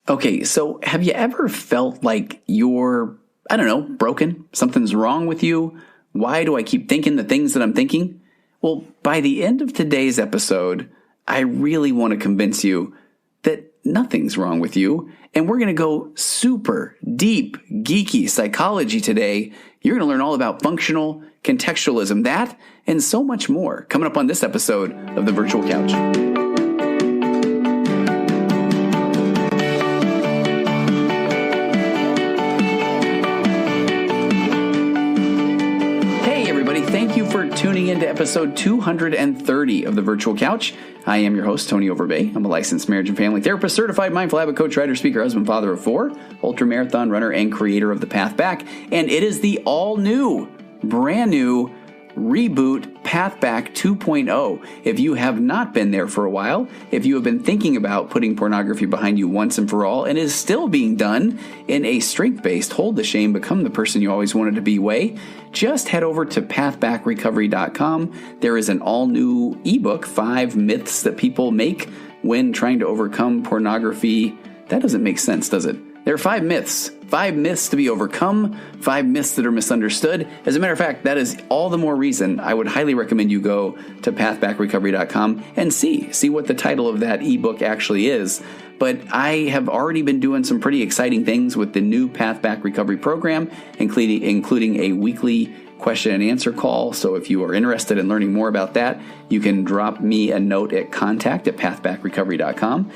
Okay, so have you ever felt like you're, broken? Something's wrong with you? Why do I keep thinking the things that I'm thinking? Well, by the end of today's episode, I really want to convince you that nothing's wrong with you, and we're going to go super deep, geeky psychology today. You're going to learn all about functional contextualism, that and so much more coming up on this episode of The Virtual Couch. Thank you for tuning in to episode 230 of The Virtual Couch. I am your host, Tony Overbay. I'm a licensed marriage and family therapist, certified mindful habit coach, writer, speaker, husband, father of four, ultramarathon runner, and creator of The Path Back. And it is the all-new, brand-new reboot Path Back 2.0. If you have not been there for a while, if you have been thinking about putting pornography behind you once and for all, and is still being done in a strength-based, hold the shame, become the person you always wanted to be way, just head over to pathbackrecovery.com. There is an all-new ebook, 5 myths that people make when trying to overcome pornography. That doesn't make sense, does it? There are 5 myths. 5 myths to be overcome, 5 myths that are misunderstood. As a matter of fact, that is all the more reason I would highly recommend you go to pathbackrecovery.com and see what the title of that ebook actually is. But I have already been doing some pretty exciting things with the new Path Back Recovery program, including a weekly question and answer call. So if you are interested in learning more about that, you can drop me a note at contact@pathbackrecovery.com.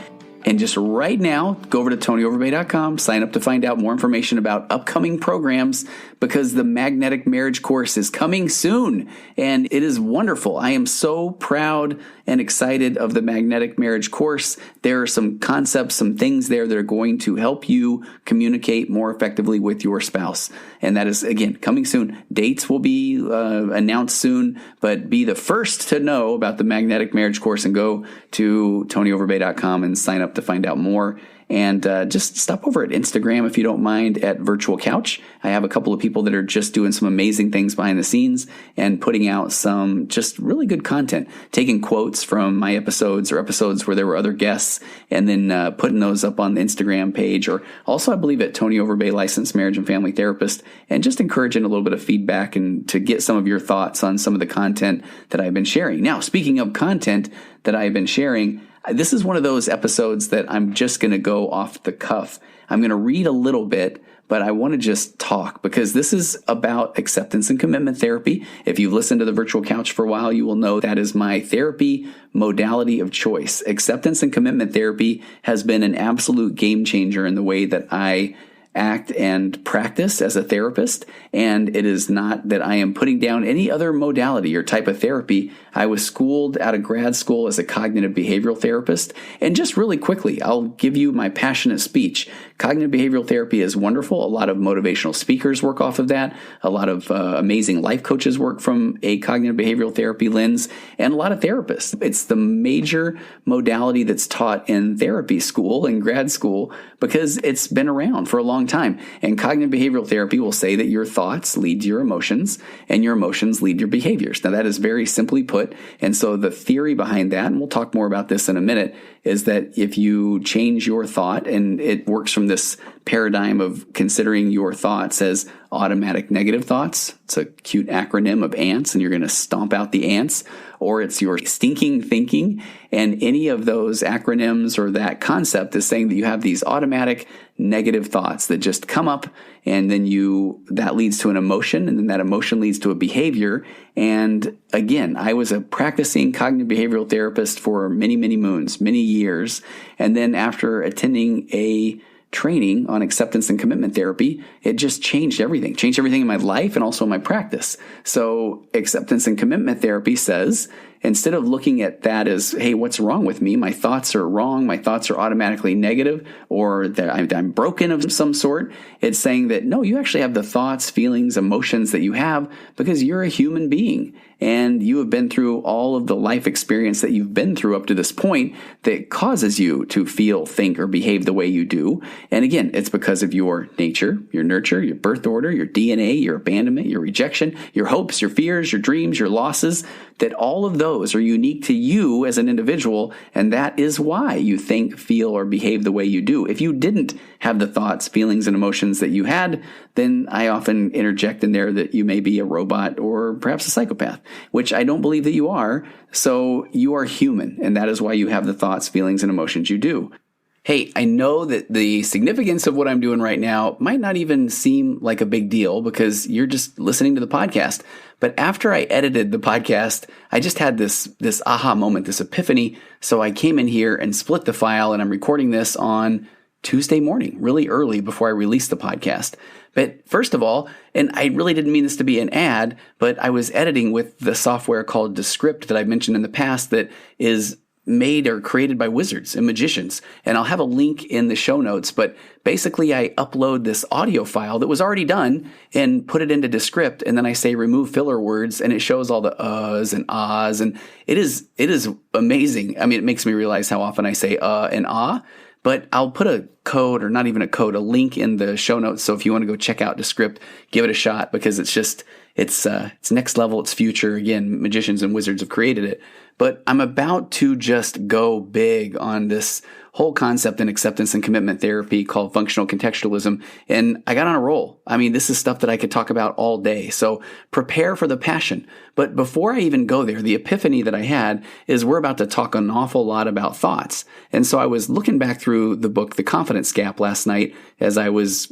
And just right now, go over to tonyoverbay.com, sign up to find out more information about upcoming programs, because the Magnetic Marriage course is coming soon, and it is wonderful. I am so proud and excited of the Magnetic Marriage course. There are some concepts, some things there that are going to help you communicate more effectively with your spouse. And that is, again, coming soon. Dates will be announced soon, but be the first to know about the Magnetic Marriage course and go to tonyoverbay.com and sign up to find out more. And just stop over at Instagram, if you don't mind, at Virtual Couch. I have a couple of people that are just doing some amazing things behind the scenes and putting out some just really good content, taking quotes from my episodes or episodes where there were other guests, and then putting those up on the Instagram page, or also I believe at Tony Overbay, licensed marriage and family therapist, and just encouraging a little bit of feedback and to get some of your thoughts on some of the content that I've been sharing. Now, speaking of content that I've been sharing, this is one of those episodes that I'm just going to go off the cuff. I'm going to read a little bit, but I want to just talk, because this is about acceptance and commitment therapy. If you've listened to The Virtual Couch for a while, you will know that is my therapy modality of choice. Acceptance and commitment therapy has been an absolute game changer in the way that I act and practice as a therapist, and it is not that I am putting down any other modality or type of therapy. I was schooled out of grad school as a cognitive behavioral therapist, and just really quickly, I'll give you my passionate speech. Cognitive behavioral therapy is wonderful. A lot of motivational speakers work off of that. A lot of amazing life coaches work from a cognitive behavioral therapy lens, and a lot of therapists. It's the major modality that's taught in therapy school and grad school because it's been around for a long time. And cognitive behavioral therapy will say that your thoughts lead to your emotions, and your emotions lead your behaviors. Now, that is very simply put. And so the theory behind that, and we'll talk more about this in a minute, is that if you change your thought, and it works from this paradigm of considering your thoughts as automatic negative thoughts. It's a cute acronym of ants, and you're going to stomp out the ants, or it's your stinking thinking. And any of those acronyms or that concept is saying that you have these automatic negative thoughts that just come up, and then that leads to an emotion, and then that emotion leads to a behavior. And again, I was a practicing cognitive behavioral therapist for many, many moons, many years. And then after attending a training on acceptance and commitment therapy, it just changed everything in my life and also in my practice. So acceptance and commitment therapy says instead of looking at that as, hey, what's wrong with me? My thoughts are wrong. My thoughts are automatically negative, or that I'm broken of some sort. It's saying that, no, you actually have the thoughts, feelings, emotions that you have because you're a human being. And you have been through all of the life experience that you've been through up to this point that causes you to feel, think, or behave the way you do. And again, it's because of your nature, your nurture, your birth order, your DNA, your abandonment, your rejection, your hopes, your fears, your dreams, your losses, that all of those are unique to you as an individual. And that is why you think, feel, or behave the way you do. If you didn't have the thoughts, feelings, and emotions that you had, then I often interject in there that you may be a robot or perhaps a psychopath, which I don't believe that you are. So you are human, and that is why you have the thoughts, feelings, and emotions you do. Hey, I know that the significance of what I'm doing right now might not even seem like a big deal because you're just listening to the podcast. But after I edited the podcast, I just had this aha moment, this epiphany. So I came in here and split the file, and I'm recording this on Tuesday morning, really early before I released the podcast. But first of all, and I really didn't mean this to be an ad, but I was editing with the software called Descript that I've mentioned in the past that is made or created by wizards and magicians. And I'll have a link in the show notes, but basically I upload this audio file that was already done and put it into Descript, and then I say remove filler words, and it shows all the uhs and ahs, and it is amazing. I mean, it makes me realize how often I say and ah. But I'll put a code, or not even a code, a link in the show notes. So if you want to go check out Descript, give it a shot, because it's next level, it's future. Again, magicians and wizards have created it. But I'm about to just go big on this whole concept in acceptance and commitment therapy called functional contextualism. And I got on a roll. I mean, this is stuff that I could talk about all day. So prepare for the passion. But before I even go there, the epiphany that I had is we're about to talk an awful lot about thoughts. And so I was looking back through the book, The Confidence Gap, last night as I was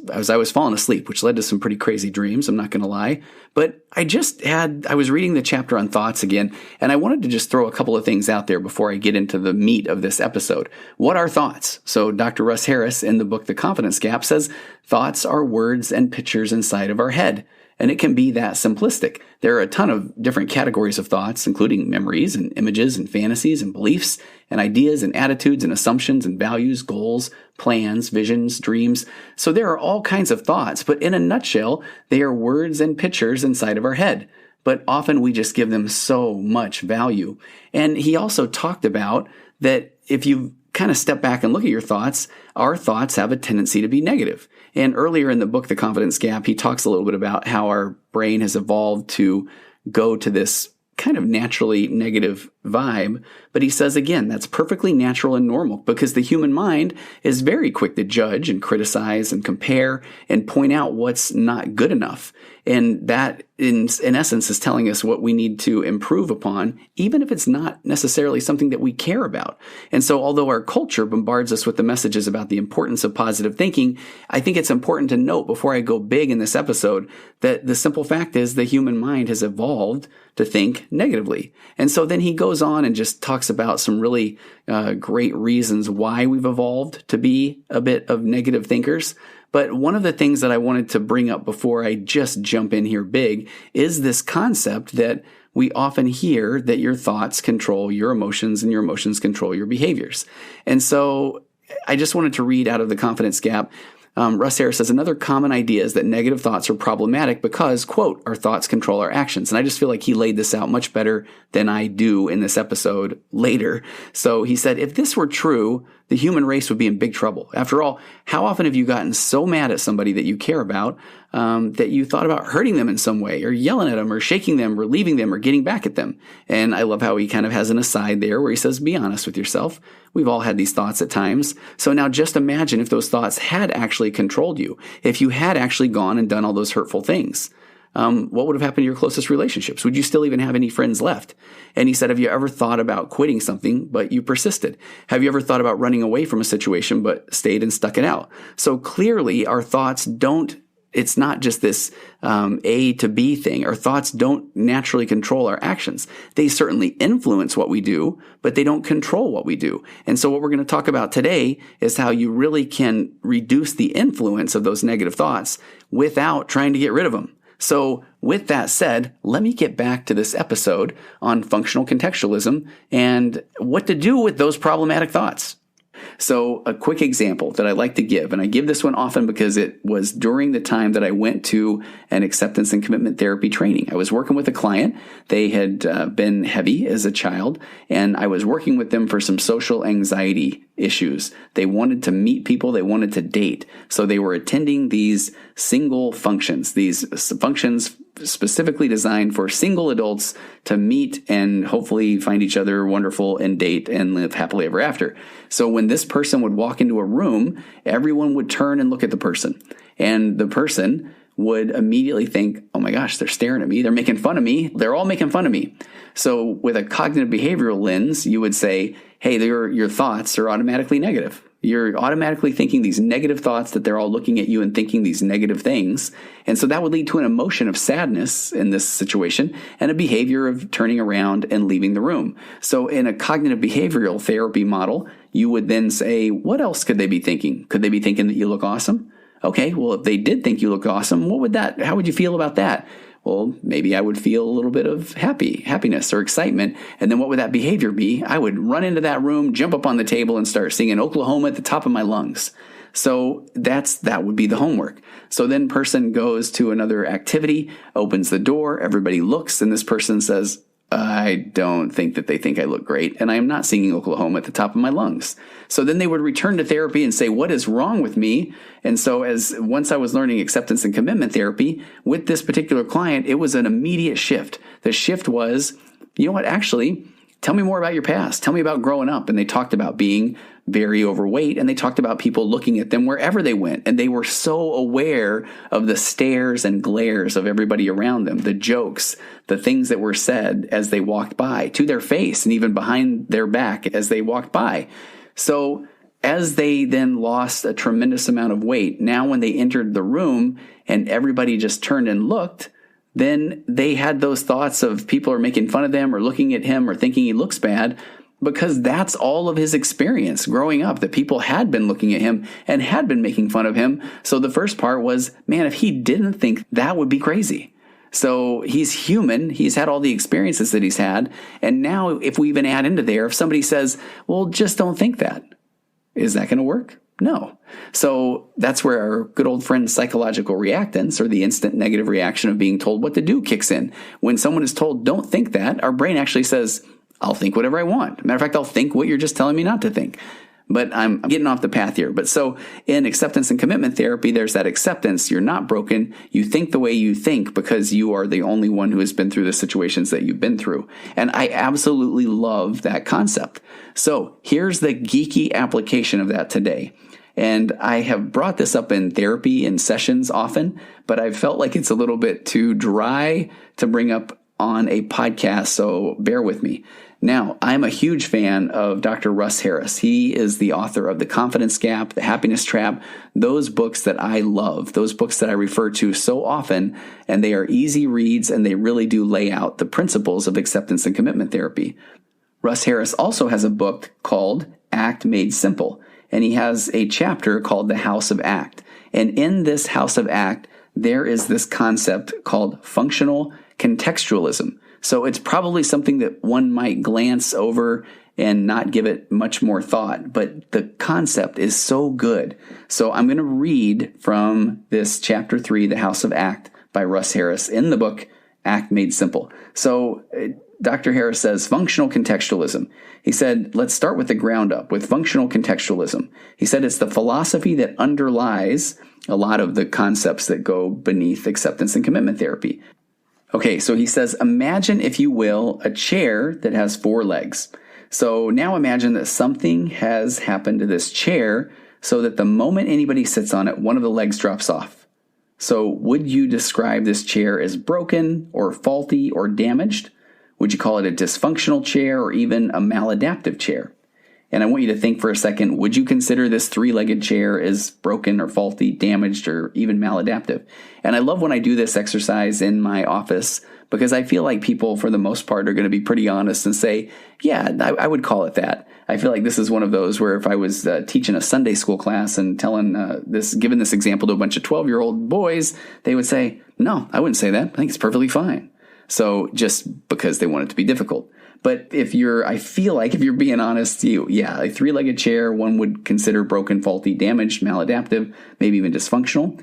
falling asleep, which led to some pretty crazy dreams. I'm not going to lie. But I was reading the chapter on thoughts again, and I wanted to just throw a couple of things out there before I get into the meat of this episode. What are thoughts? So Dr. Russ Harris in the book, The Confidence Gap, says thoughts are words and pictures inside of our head. And it can be that simplistic. There are a ton of different categories of thoughts, including memories and images and fantasies and beliefs and ideas and attitudes and assumptions and values, goals, plans, visions, dreams. So there are all kinds of thoughts, but in a nutshell, they are words and pictures inside of our head. But often we just give them so much value. And he also talked about that if you kind of step back and look at your thoughts, our thoughts have a tendency to be negative. And earlier in the book, The Confidence Gap, he talks a little bit about how our brain has evolved to go to this kind of naturally negative vibe. But he says, again, that's perfectly natural and normal because the human mind is very quick to judge and criticize and compare and point out what's not good enough. And that, in essence, is telling us what we need to improve upon, even if it's not necessarily something that we care about. And so although our culture bombards us with the messages about the importance of positive thinking, I think it's important to note before I go big in this episode that the simple fact is the human mind has evolved to think negatively. And so then he goes on and just talks about some really great reasons why we've evolved to be a bit of negative thinkers. But one of the things that I wanted to bring up before I just jump in here big is this concept that we often hear that your thoughts control your emotions and your emotions control your behaviors. And so I just wanted to read out of The Confidence Gap. Russ Harris says, another common idea is that negative thoughts are problematic because, quote, our thoughts control our actions. And I just feel like he laid this out much better than I do in this episode later. So he said, if this were true, the human race would be in big trouble. After all, how often have you gotten so mad at somebody that you care about that you thought about hurting them in some way, or yelling at them, or shaking them, or leaving them, or getting back at them? And I love how he kind of has an aside there where he says, be honest with yourself. We've all had these thoughts at times. So now just imagine if those thoughts had actually controlled you, if you had actually gone and done all those hurtful things. What would have happened to your closest relationships? Would you still even have any friends left? And he said, have you ever thought about quitting something, but you persisted? Have you ever thought about running away from a situation, but stayed and stuck it out? So clearly our thoughts it's not just this A to B thing. Our thoughts don't naturally control our actions. They certainly influence what we do, but they don't control what we do. And so what we're going to talk about today is how you really can reduce the influence of those negative thoughts without trying to get rid of them. So with that said, let me get back to this episode on functional contextualism and what to do with those problematic thoughts. So a quick example that I like to give, and I give this one often because it was during the time that I went to an acceptance and commitment therapy training. I was working with a client. They had been heavy as a child, and I was working with them for some social anxiety issues. They wanted to meet people. They wanted to date. So they were attending these single functions, these functions specifically designed for single adults to meet and hopefully find each other wonderful and date and live happily ever after. So when this person would walk into a room, everyone would turn and look at the person. And the person would immediately think, oh my gosh, they're staring at me. They're making fun of me. They're all making fun of me. So with a cognitive behavioral lens, you would say, hey, your thoughts are automatically negative. You're automatically thinking these negative thoughts that they're all looking at you and thinking these negative things. And so that would lead to an emotion of sadness in this situation and a behavior of turning around and leaving the room. So in a cognitive behavioral therapy model, you would then say, what else could they be thinking? Could they be thinking that you look awesome? Okay, well, if they did think you look awesome, how would you feel about that? Well, maybe I would feel a little bit of happiness or excitement. And then what would that behavior be? I would run into that room, jump up on the table, and start singing Oklahoma at the top of my lungs. So that would be the homework. So then person goes to another activity, opens the door, everybody looks, and this person says, I don't think that they think I look great, and I am not singing Oklahoma at the top of my lungs. So then they would return to therapy and say, what is wrong with me? And so once I was learning acceptance and commitment therapy with this particular client, it was an immediate shift. The shift was, you know what, actually, tell me more about your past. Tell me about growing up. And they talked about being very overweight, and they talked about people looking at them wherever they went. And they were so aware of the stares and glares of everybody around them, the jokes, the things that were said as they walked by, to their face and even behind their back as they walked by. So as they then lost a tremendous amount of weight, now when they entered the room and everybody just turned and looked, then they had those thoughts of people are making fun of them or looking at him or thinking he looks bad, because that's all of his experience growing up, that people had been looking at him and had been making fun of him. So the first part was, man, if he didn't think, that would be crazy. So he's human. He's had all the experiences that he's had. And now if we even add into there, if somebody says, well, just don't think that, is that going to work? No. So that's where our good old friend psychological reactance, or the instant negative reaction of being told what to do, kicks in. When someone is told, don't think that, our brain actually says, I'll think whatever I want. Matter of fact, I'll think what you're just telling me not to think. But I'm getting off the path here. But so in acceptance and commitment therapy, there's that acceptance. You're not broken. You think the way you think because you are the only one who has been through the situations that you've been through. And I absolutely love that concept. So here's the geeky application of that today. And I have brought this up in therapy in sessions often, but I've felt like it's a little bit too dry to bring up on a podcast, so bear with me. Now, I'm a huge fan of Dr. Russ Harris. He is the author of The Confidence Gap, The Happiness Trap, those books that I love, those books that I refer to so often, and they are easy reads, and they really do lay out the principles of acceptance and commitment therapy. Russ Harris also has a book called Act Made Simple, and he has a chapter called The House of Act. And in this House of Act, there is this concept called functional contextualism. So it's probably something that one might glance over and not give it much more thought, but the concept is so good. So I'm going to read from this chapter 3, The House of Act by Russ Harris in the book, Act Made Simple. So Dr. Harris says, functional contextualism. He said, let's start with the ground up with functional contextualism. He said it's the philosophy that underlies a lot of the concepts that go beneath acceptance and commitment therapy. Okay, so he says, imagine, if you will, a chair that has 4 legs. So now imagine that something has happened to this chair so that the moment anybody sits on it, one of the legs drops off. So would you describe this chair as broken or faulty or damaged? Would you call it a dysfunctional chair or even a maladaptive chair? And I want you to think for a second, would you consider this 3-legged chair as broken or faulty, damaged, or even maladaptive? And I love when I do this exercise in my office because I feel like people, for the most part, are going to be pretty honest and say, yeah, I would call it that. I feel like this is one of those where if I was teaching a Sunday school class and giving this example to a bunch of 12-year-old boys, they would say, no, I wouldn't say that. I think it's perfectly fine. So just because they want it to be difficult. But I feel like if you're being honest, a three-legged chair, one would consider broken, faulty, damaged, maladaptive, maybe even dysfunctional.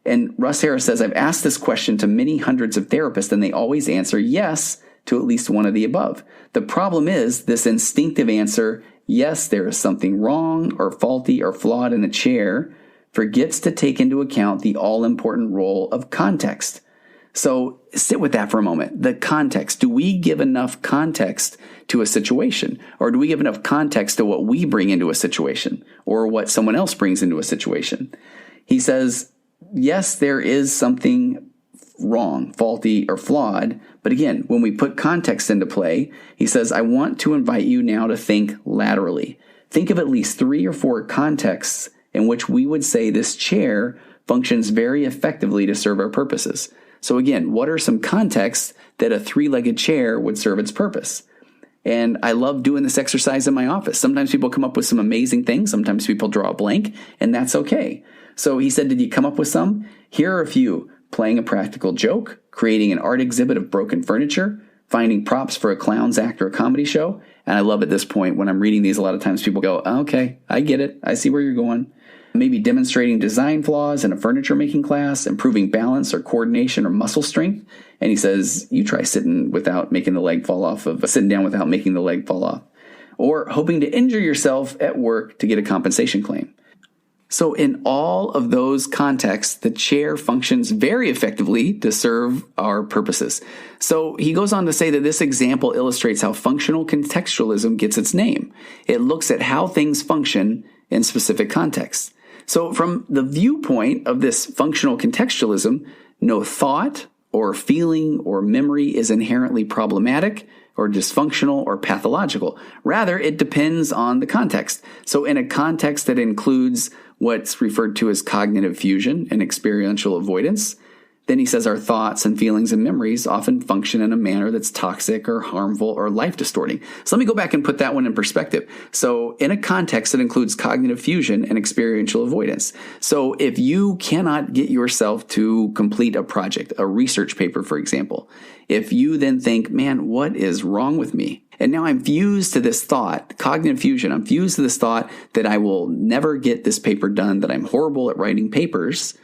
And Russ Harris says, I've asked this question to many hundreds of therapists, and they always answer yes to at least one of the above. The problem is this instinctive answer, yes, there is something wrong or faulty or flawed in a chair, forgets to take into account the all-important role of context. So sit with that for a moment. The context. Do we give enough context to a situation? Or do we give enough context to what we bring into a situation or what someone else brings into a situation? He says, yes, there is something wrong, faulty, or flawed. But again, when we put context into play, he says, I want to invite you now to think laterally. Think of at least 3 or 4 contexts in which we would say this chair functions very effectively to serve our purposes. So again, what are some contexts that a 3-legged chair would serve its purpose? And I love doing this exercise in my office. Sometimes people come up with some amazing things. Sometimes people draw a blank, and that's okay. So he said, did you come up with some? Here are a few. Playing a practical joke, creating an art exhibit of broken furniture, finding props for a clown's act or a comedy show. And I love at this point, when I'm reading these, a lot of times people go, okay, I get it. I see where you're going. Maybe demonstrating design flaws in a furniture making class, improving balance or coordination or muscle strength. And he says, you try sitting down without making the leg fall off. Or hoping to injure yourself at work to get a compensation claim. So in all of those contexts, the chair functions very effectively to serve our purposes. So he goes on to say that this example illustrates how functional contextualism gets its name. It looks at how things function in specific contexts. So from the viewpoint of this functional contextualism, no thought or feeling or memory is inherently problematic or dysfunctional or pathological. Rather, it depends on the context. So in a context that includes what's referred to as cognitive fusion and experiential avoidance, then he says our thoughts and feelings and memories often function in a manner that's toxic or harmful or life-distorting. So let me go back and put that one in perspective. So in a context that includes cognitive fusion and experiential avoidance. So if you cannot get yourself to complete a project, a research paper, for example, if you then think, man, what is wrong with me? And now I'm fused to this thought, cognitive fusion. I'm fused to this thought that I will never get this paper done, that I'm horrible at writing papers.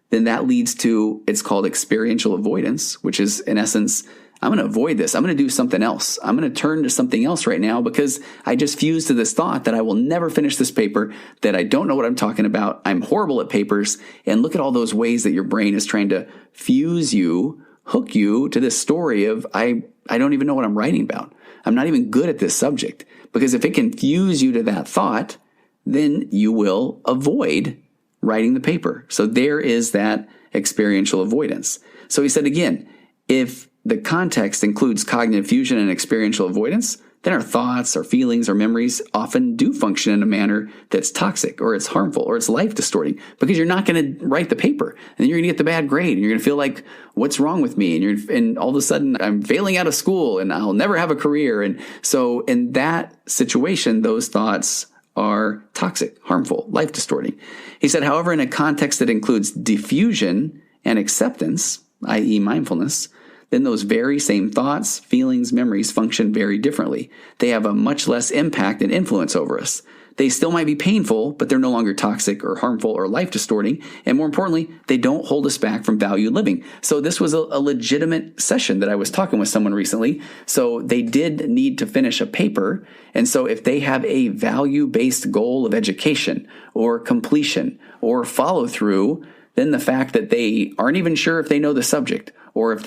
Then that leads to, it's called experiential avoidance, which is in essence, I'm going to avoid this. I'm going to do something else. I'm going to turn to something else right now because I just fused to this thought that I will never finish this paper, that I don't know what I'm talking about. I'm horrible at papers. And look at all those ways that your brain is trying to fuse you, hook you to this story of, I don't even know what I'm writing about. I'm not even good at this subject. Because if it can fuse you to that thought, then you will avoid writing the paper. So there is that experiential avoidance. So he said again, if the context includes cognitive fusion and experiential avoidance, then our thoughts, our feelings, our memories often do function in a manner that's toxic or it's harmful or it's life distorting because you're not going to write the paper and then you're going to get the bad grade and you're going to feel like, what's wrong with me? And all of a sudden I'm failing out of school and I'll never have a career. And so in that situation, those thoughts are toxic, harmful, life distorting. He said, however, in a context that includes diffusion and acceptance, i.e. mindfulness, then those very same thoughts, feelings, memories function very differently. They have a much less impact and influence over us. They still might be painful, but they're no longer toxic or harmful or life distorting. And more importantly, they don't hold us back from valued living. So this was a legitimate session that I was talking with someone recently. So they did need to finish a paper. And so if they have a value-based goal of education or completion or follow through, then the fact that they aren't even sure if they know the subject or if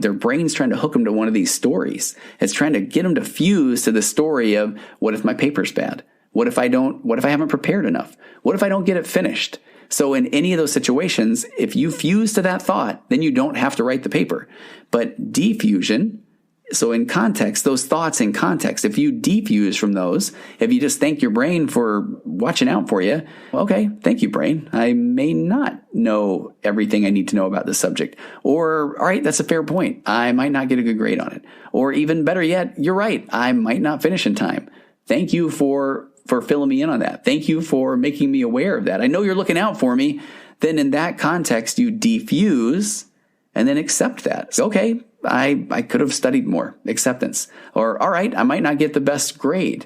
their brain's trying to hook them to one of these stories, it's trying to get them to fuse to the story of, what if my paper's bad? What if I haven't prepared enough? What if I don't get it finished? So in any of those situations, if you fuse to that thought, then you don't have to write the paper. But diffusion, so in context, those thoughts in context, if you defuse from those, if you just thank your brain for watching out for you, okay, thank you, brain. I may not know everything I need to know about this subject. Or, all right, that's a fair point. I might not get a good grade on it. Or even better yet, you're right. I might not finish in time. Thank you for filling me in on that. Thank you for making me aware of that. I know you're looking out for me. Then in that context, you defuse and then accept that. So, okay, I could have studied more. Acceptance. Or, all right, I might not get the best grade.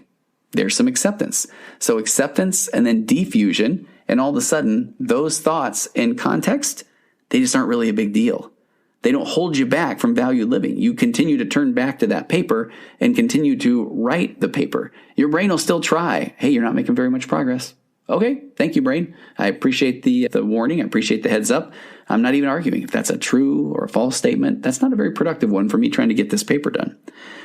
There's some acceptance. So acceptance and then diffusion, and all of a sudden, those thoughts in context, they just aren't really a big deal. They don't hold you back from valued living. You continue to turn back to that paper and continue to write the paper. Your brain will still try. Hey, you're not making very much progress. Okay, thank you, brain. I appreciate the warning. I appreciate the heads up. I'm not even arguing if that's a true or a false statement. That's not a very productive one for me trying to get this paper done.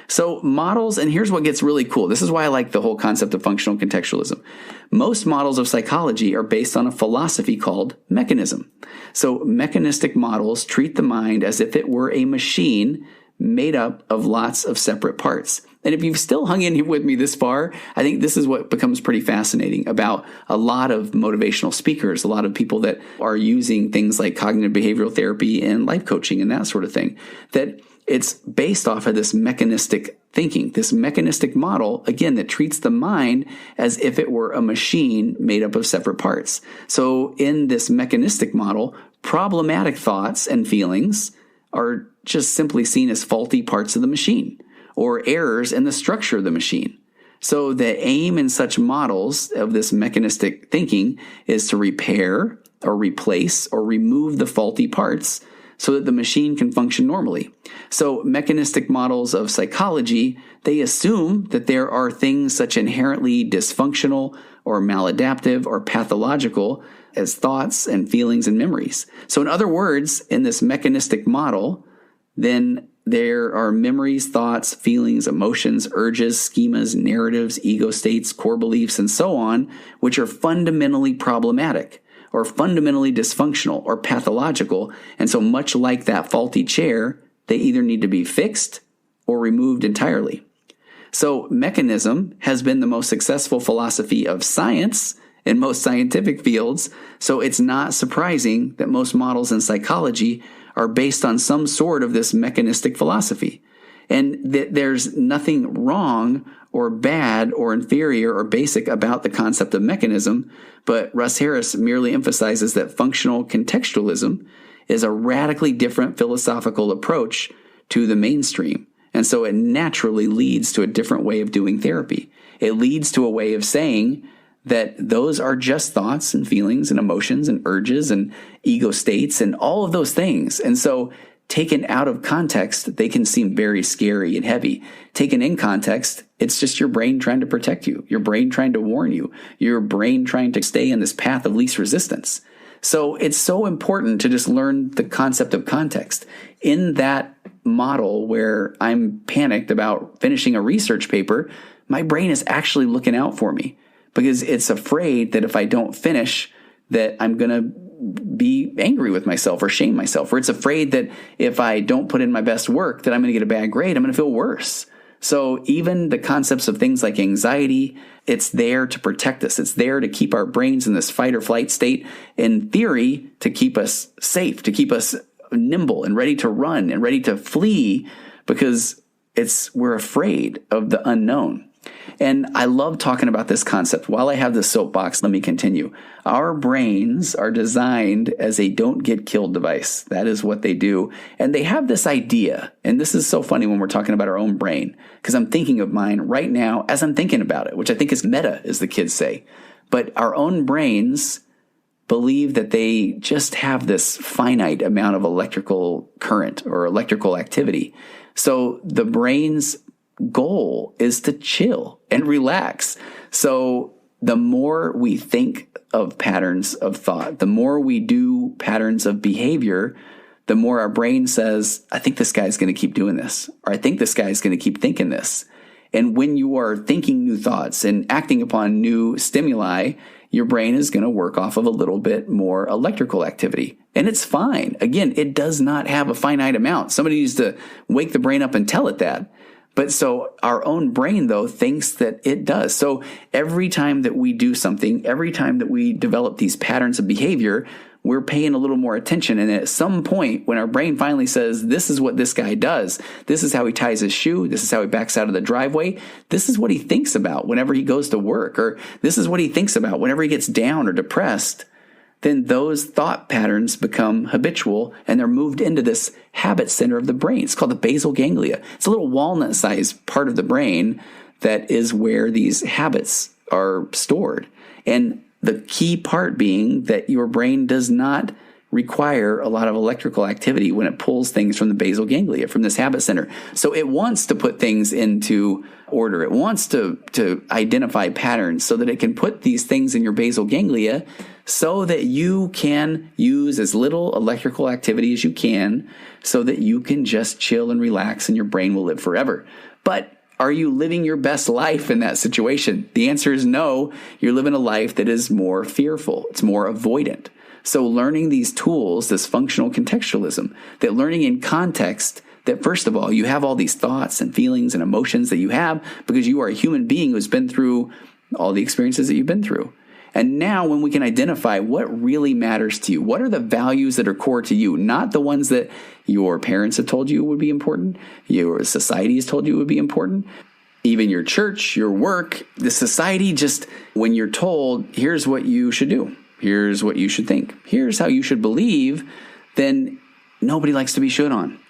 So models, and here's what gets really cool. This is why I like the whole concept of functional contextualism. Most models of psychology are based on a philosophy called mechanism. So mechanistic models treat the mind as if it were a machine made up of lots of separate parts. And if you've still hung in here with me this far, I think this is what becomes pretty fascinating about a lot of motivational speakers, a lot of people that are using things like cognitive behavioral therapy and life coaching and that sort of thing, that it's based off of this mechanistic thinking, this mechanistic model, again, that treats the mind as if it were a machine made up of separate parts. So in this mechanistic model, problematic thoughts and feelings are just simply seen as faulty parts of the machine or errors in the structure of the machine. So the aim in such models of this mechanistic thinking is to repair or replace or remove the faulty parts so that the machine can function normally. So mechanistic models of psychology, they assume that there are things such inherently dysfunctional or maladaptive or pathological as thoughts and feelings and memories. So in other words, in this mechanistic model, then there are memories, thoughts, feelings, emotions, urges, schemas, narratives, ego states, core beliefs, and so on, which are fundamentally problematic or fundamentally dysfunctional or pathological. And so much like that faulty chair, they either need to be fixed or removed entirely. So mechanism has been the most successful philosophy of science in most scientific fields. So it's not surprising that most models in psychology are based on some sort of this mechanistic philosophy. And there's nothing wrong or bad or inferior or basic about the concept of mechanism, but Russ Harris merely emphasizes that functional contextualism is a radically different philosophical approach to the mainstream. And so it naturally leads to a different way of doing therapy. It leads to a way of saying that those are just thoughts and feelings and emotions and urges and ego states and all of those things. And so taken out of context, they can seem very scary and heavy. Taken in context, it's just your brain trying to protect you, your brain trying to warn you, your brain trying to stay in this path of least resistance. So it's so important to just learn the concept of context. In that model where I'm panicked about finishing a research paper, my brain is actually looking out for me, because it's afraid that if I don't finish, that I'm going to be angry with myself or shame myself. Or it's afraid that if I don't put in my best work, that I'm going to get a bad grade. I'm going to feel worse. So even the concepts of things like anxiety, it's there to protect us. It's there to keep our brains in this fight or flight state, in theory, to keep us safe, to keep us nimble and ready to run and ready to flee, because we're afraid of the unknown. And I love talking about this concept. While I have this soapbox, let me continue. Our brains are designed as a don't get killed device. That is what they do. And they have this idea, and this is so funny when we're talking about our own brain, because I'm thinking of mine right now as I'm thinking about it, which I think is meta, as the kids say. But our own brains believe that they just have this finite amount of electrical current or electrical activity. So the brain's goal is to chill and relax. So the more we think of patterns of thought, the more we do patterns of behavior, the more our brain says, I think this guy's going to keep doing this, or I think this guy's going to keep thinking this. And when you are thinking new thoughts and acting upon new stimuli, your brain is going to work off of a little bit more electrical activity. And it's fine. Again, it does not have a finite amount. Somebody needs to wake the brain up and tell it that. But so our own brain, though, thinks that it does. So every time that we do something, every time that we develop these patterns of behavior, we're paying a little more attention. And at some point, when our brain finally says, this is what this guy does, this is how he ties his shoe, this is how he backs out of the driveway, this is what he thinks about whenever he goes to work, or this is what he thinks about whenever he gets down or depressed, then those thought patterns become habitual and they're moved into this habit center of the brain. It's called the basal ganglia. It's a little walnut-sized part of the brain that is where these habits are stored. And the key part being that your brain does not require a lot of electrical activity when it pulls things from the basal ganglia, from this habit center. So it wants to put things into order. It wants to identify patterns so that it can put these things in your basal ganglia so that you can use as little electrical activity as you can so that you can just chill and relax and your brain will live forever. But are you living your best life in that situation? The answer is no. You're living a life that is more fearful. It's more avoidant. So learning these tools, this functional contextualism, that learning in context, that first of all, you have all these thoughts and feelings and emotions that you have because you are a human being who's been through all the experiences that you've been through. And now when we can identify what really matters to you, what are the values that are core to you, not the ones that your parents have told you would be important, your society has told you would be important, even your church, your work, the society just, when you're told, here's what you should do, here's what you should think, here's how you should believe, then nobody likes to be shit on.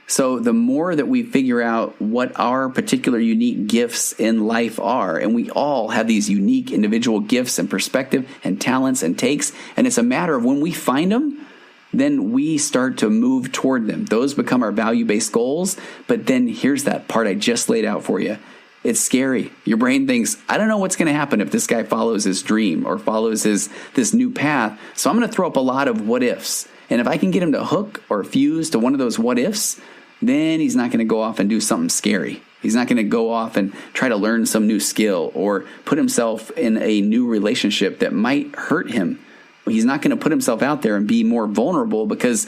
So the more that we figure out what our particular unique gifts in life are, and we all have these unique individual gifts and perspective and talents and takes, and it's a matter of when we find them, then we start to move toward them. Those become our value-based goals. But then here's that part I just laid out for you. It's scary. Your brain thinks, I don't know what's going to happen if this guy follows his dream or follows this new path. So I'm going to throw up a lot of what ifs. And if I can get him to hook or fuse to one of those what ifs, then he's not going to go off and do something scary. He's not going to go off and try to learn some new skill or put himself in a new relationship that might hurt him. He's not going to put himself out there and be more vulnerable because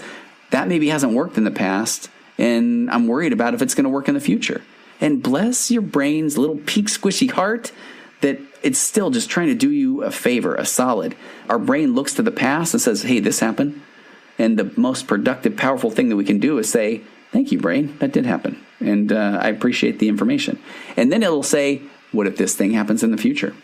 that maybe hasn't worked in the past, and I'm worried about if it's going to work in the future. And bless your brain's little peak squishy heart that it's still just trying to do you a favor, a solid. Our brain looks to the past and says, hey, this happened. And the most productive, powerful thing that we can do is say, thank you, brain, that did happen. And I appreciate the information. And then it'll say, what if this thing happens in the future?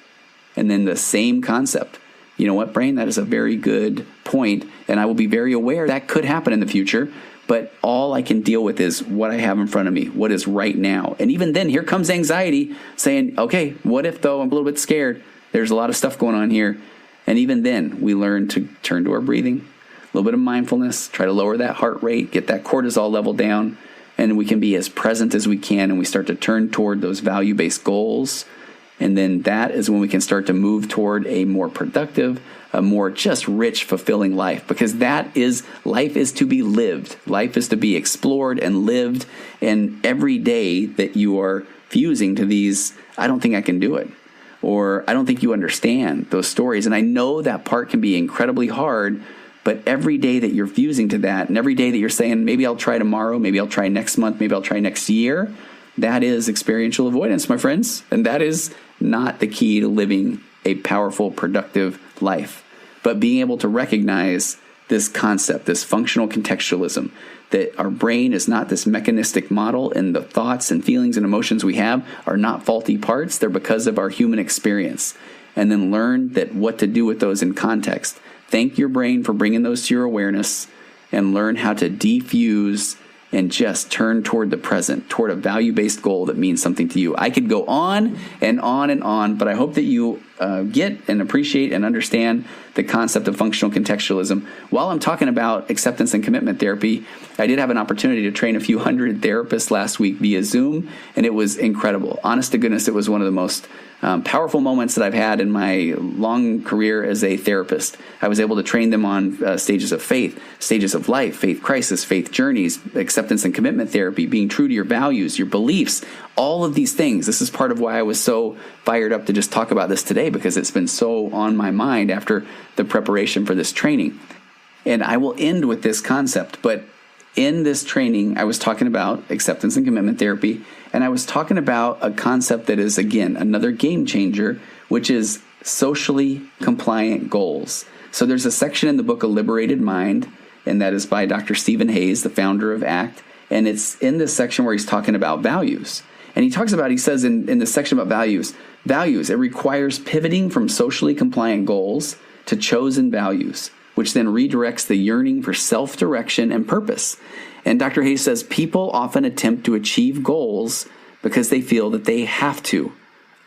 And then the same concept. You know what, brain, that is a very good point. And I will be very aware that could happen in the future. But all I can deal with is what I have in front of me, what is right now. And even then, here comes anxiety saying, okay, what if, though, I'm a little bit scared? There's a lot of stuff going on here. And even then, we learn to turn to our breathing, a little bit of mindfulness, try to lower that heart rate, get that cortisol level down, and we can be as present as we can, and we start to turn toward those value-based goals. And then that is when we can start to move toward a more productive, a more just rich, fulfilling life. Because life is to be lived. Life is to be explored and lived. And every day that you are fusing to these, I don't think I can do it, or I don't think you understand those stories. And I know that part can be incredibly hard, but every day that you're fusing to that, and every day that you're saying, maybe I'll try tomorrow, maybe I'll try next month, maybe I'll try next year, that is experiential avoidance, my friends. And that is not the key to living a powerful, productive life. But being able to recognize this concept, this functional contextualism, that our brain is not this mechanistic model, and the thoughts and feelings and emotions we have are not faulty parts. They're because of our human experience. And then learn that what to do with those in context. Thank your brain for bringing those to your awareness, and learn how to defuse and just turn toward the present, toward a value-based goal that means something to you. I could go on and on and on, but I hope that you get and appreciate and understand the concept of functional contextualism. While I'm talking about acceptance and commitment therapy, I did have an opportunity to train a few hundred therapists last week via Zoom, and it was incredible. Honest to goodness, it was one of the most powerful moments that I've had in my long career as a therapist. I was able to train them on stages of faith, stages of life, faith crisis, faith journeys, acceptance and commitment therapy, being true to your values, your beliefs, all of these things. This is part of why I was so fired up to just talk about this today, because it's been so on my mind after the preparation for this training. And I will end with this concept, but in this training, I was talking about acceptance and commitment therapy, and I was talking about a concept that is, again, another game changer, which is socially compliant goals. So there's a section in the book, A Liberated Mind, and that is by Dr. Stephen Hayes, the founder of ACT. And it's in this section where he's talking about values. And he says in this section about values, it requires pivoting from socially compliant goals to chosen values, which then redirects the yearning for self-direction and purpose. And Dr. Hayes says people often attempt to achieve goals because they feel that they have to.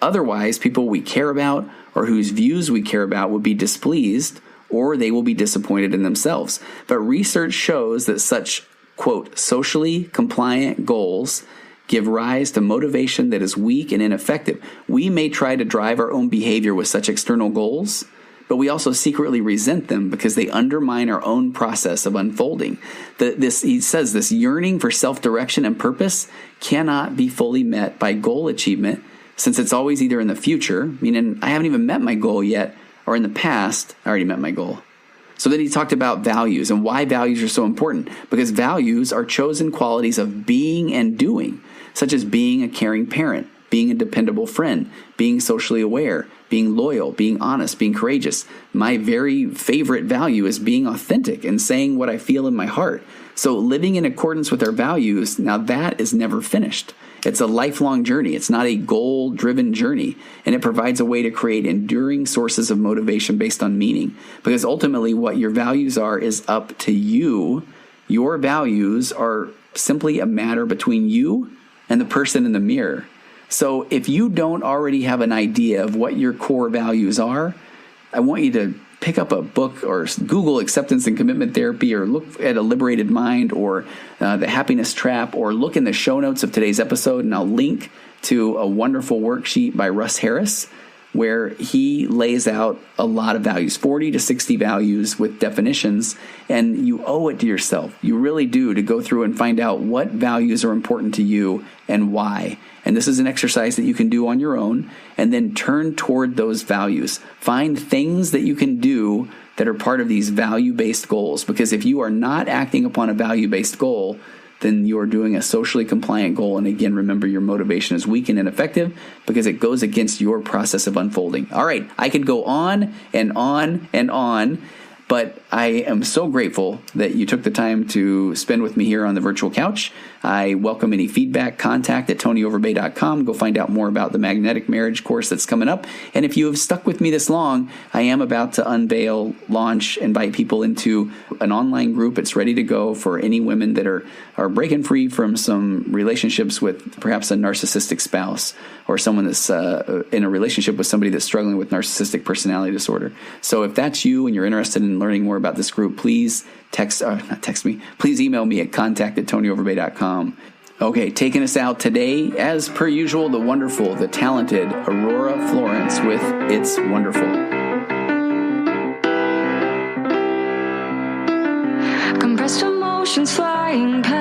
Otherwise, people we care about or whose views we care about would be displeased, or they will be disappointed in themselves. But research shows that such, quote, socially compliant goals give rise to motivation that is weak and ineffective. We may try to drive our own behavior with such external goals, but we also secretly resent them because they undermine our own process of unfolding. He says this yearning for self-direction and purpose cannot be fully met by goal achievement, since it's always either in the future, meaning I haven't even met my goal yet, or in the past, I already met my goal. So then he talked about values and why values are so important, because values are chosen qualities of being and doing, such as being a caring parent, being a dependable friend, being socially aware, being loyal, being honest, being courageous. My very favorite value is being authentic and saying what I feel in my heart. So living in accordance with our values, now that is never finished. It's a lifelong journey. It's not a goal-driven journey, and it provides a way to create enduring sources of motivation based on meaning, because ultimately what your values are is up to you. Your values are simply a matter between you and the person in the mirror. So if you don't already have an idea of what your core values are, I want you to pick up a book or Google acceptance and commitment therapy, or look at A Liberated Mind, or The Happiness Trap, or look in the show notes of today's episode, and I'll link to a wonderful worksheet by Russ Harris where he lays out a lot of values, 40 to 60 values with definitions, and you owe it to yourself. You really do, to go through and find out what values are important to you and why. And this is an exercise that you can do on your own, and then turn toward those values. Find things that you can do that are part of these value-based goals, because if you are not acting upon a value-based goal, then you are doing a socially compliant goal. And again, remember, your motivation is weak and ineffective because it goes against your process of unfolding. All right, I could go on and on and on, but I am so grateful that you took the time to spend with me here on the virtual couch. I welcome any feedback. Contact at tonyoverbay.com. Go find out more about the Magnetic Marriage course that's coming up. And if you have stuck with me this long, I am about to unveil, launch, invite people into an online group. It's ready to go for any women that are breaking free from some relationships with perhaps a narcissistic spouse, or someone that's in a relationship with somebody that's struggling with narcissistic personality disorder. So if that's you and you're interested in learning more about this group, please please email me at contact@tonyoverbay.com. Okay, taking us out today, as per usual, the wonderful, the talented Aurora Florence with It's Wonderful. Compressed emotions flying past